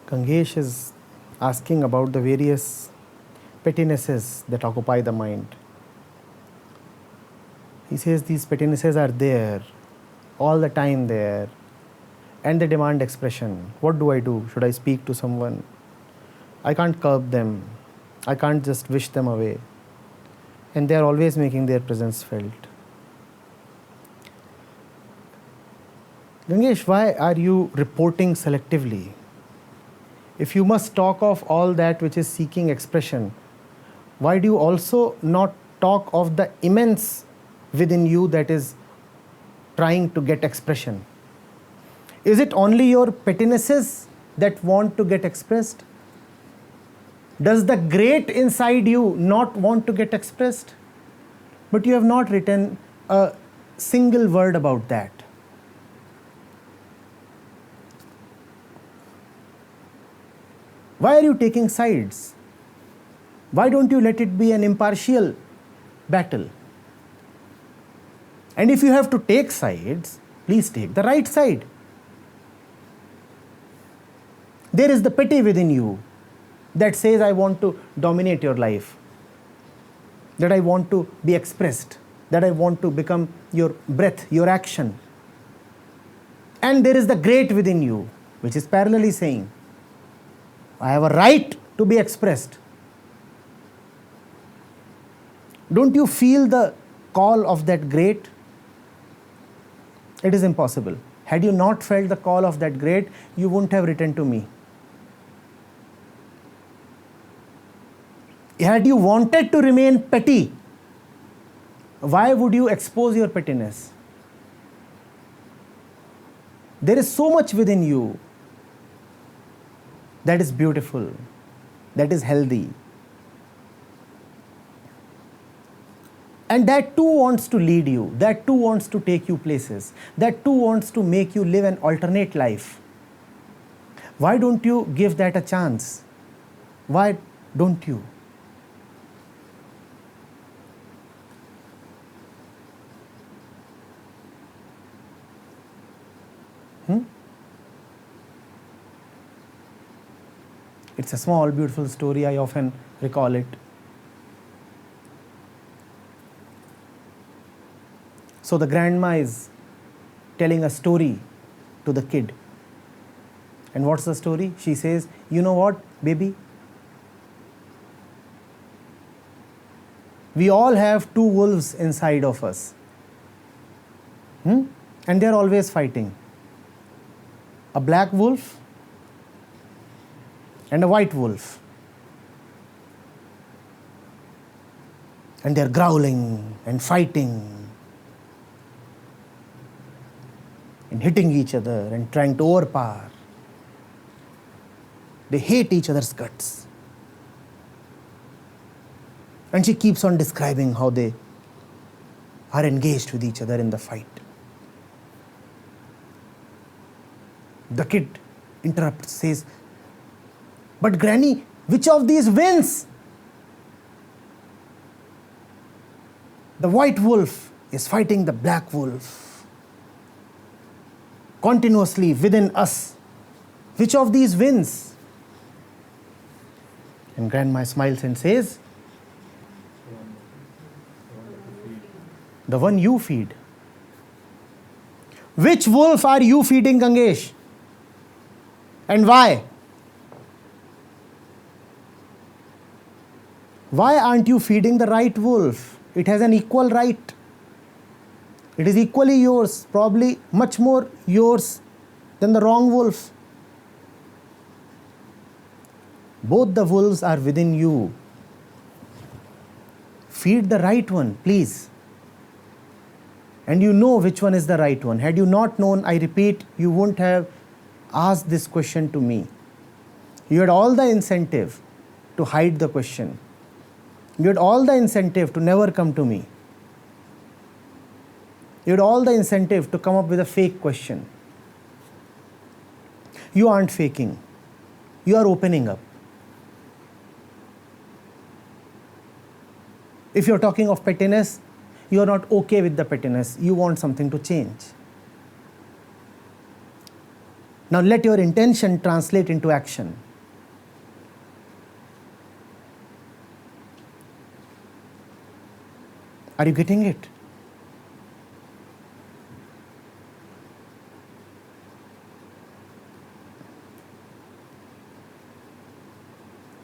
Gangesh is asking about the various pettinesses that occupy the mind. He says these pettinesses are there, all the time there, and they demand expression. What do I do? Should I speak to someone? I can't curb them. I can't just wish them away. And they are always making their presence felt. Gangesh, why are you reporting selectively? If you must talk of all that which is seeking expression, why do you also not talk of the immense within you that is trying to get expression? Is it only your pettinesses that want to get expressed? Does the great inside you not want to get expressed? But you have not written a single word about that. Why are you taking sides? Why don't you let it be an impartial battle? And if you have to take sides, please take the right side. There is the petty within you that says, I want to dominate your life, that I want to be expressed, that I want to become your breath, your action. And there is the great within you, which is parallelly saying, I have a right to be expressed. Don't you feel the call of that great? It is impossible. Had you not felt the call of that great, you wouldn't have written to me. Had you wanted to remain petty, why would you expose your pettiness? There is so much within you that is beautiful, that is healthy. And that too wants to lead you, that too wants to take you places, that too wants to make you live an alternate life. Why don't you give that a chance? Why don't you? It's a small, beautiful story. I often recall it. So the grandma is telling a story to the kid. And what's the story? She says, you know what, baby? We all have two wolves inside of us. And they're always fighting. A black wolf and a white wolf. And they're growling and fighting and hitting each other and trying to overpower. They hate each other's guts. And she keeps on describing how they are engaged with each other in the fight. The kid interrupts, says, but Granny, which of these wins? The white wolf is fighting the black wolf continuously within us. Which of these wins? And Grandma smiles and says, the one you feed. Which wolf are you feeding, Gangesh? And why? Why aren't you feeding the right wolf? It has an equal right. It is equally yours, probably much more yours than the wrong wolf. Both the wolves are within you. Feed the right one, please. And you know which one is the right one. Had you not known, I repeat, you wouldn't have asked this question to me. You had all the incentive to hide the question. You had all the incentive to never come to me. You had all the incentive to come up with a fake question. You aren't faking. You are opening up. If you're talking of pettiness, you are not okay with the pettiness. You want something to change. Now let your intention translate into action. Are you getting it?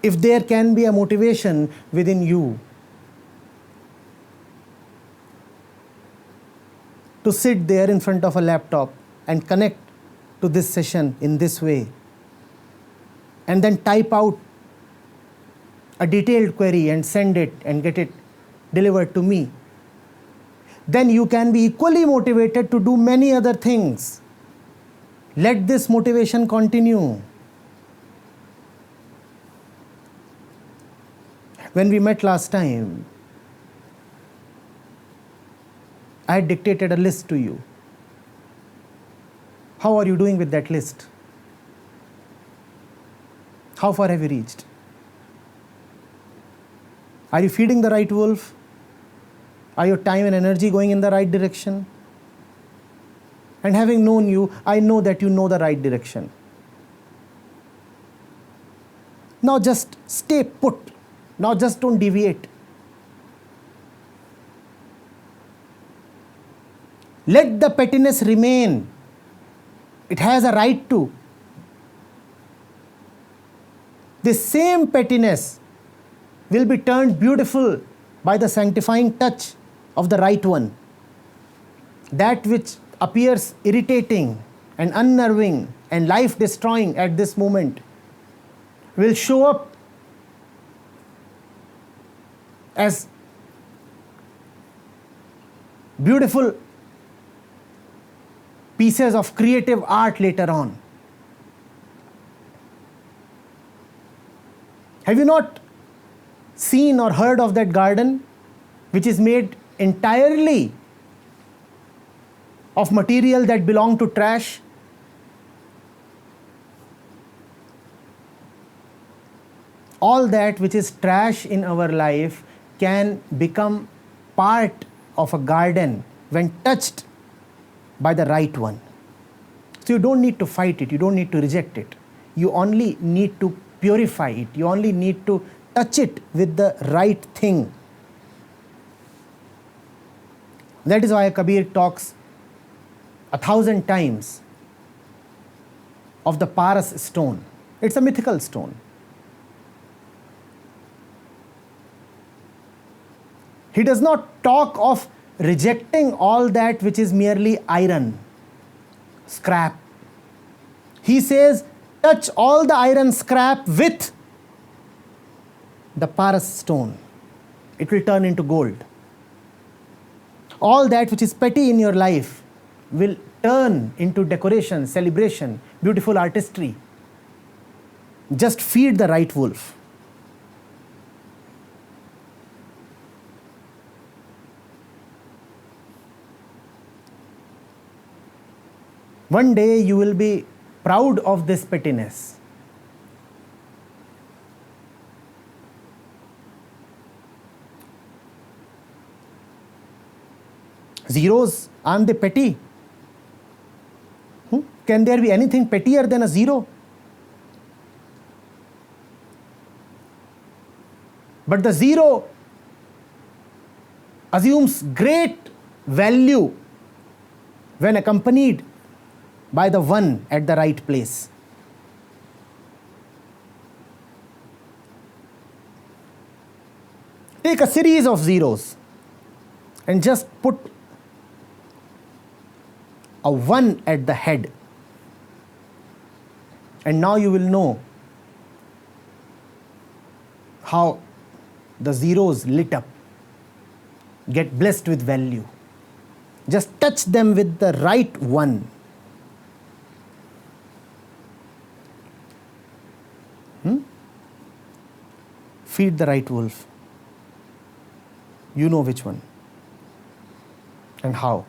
If there can be a motivation within you to sit there in front of a laptop and connect to this session in this way, and then type out a detailed query and send it and get it delivered to me, then you can be equally motivated to do many other things. Let this motivation continue. When we met last time, I had dictated a list to you. How are you doing with that list? How far have you reached? Are you feeding the right wolf? Are your time and energy going in the right direction? And having known you, I know that you know the right direction. Now just stay put. Now just don't deviate. Let the pettiness remain. It has a right to. This same pettiness will be turned beautiful by the sanctifying touch of the right one. That which appears irritating and unnerving and life-destroying at this moment will show up as beautiful pieces of creative art later on. Have you not seen or heard of that garden which is made entirely of material that belong to trash? All that which is trash in our life can become part of a garden when touched by the right one. So you don't need to fight it, you don't need to reject it. You only need to purify it, you only need to touch it with the right thing. That is why Kabir talks 1,000 times of the Paras stone. It's a mythical stone. He does not talk of rejecting all that which is merely iron, scrap. He says, touch all the iron scrap with the Paras stone. It will turn into gold. All that which is petty in your life will turn into decoration, celebration, beautiful artistry. Just feed the right wolf. One day you will be proud of this pettiness. Zeros, aren't they petty? Can there be anything pettier than a zero? But the zero assumes great value when accompanied by the one at the right place. Take a series of zeros and just put a one at the head. And now you will know how the zeros lit up, get blessed with value. Just touch them with the right one. Feed the right wolf. You know which one and how.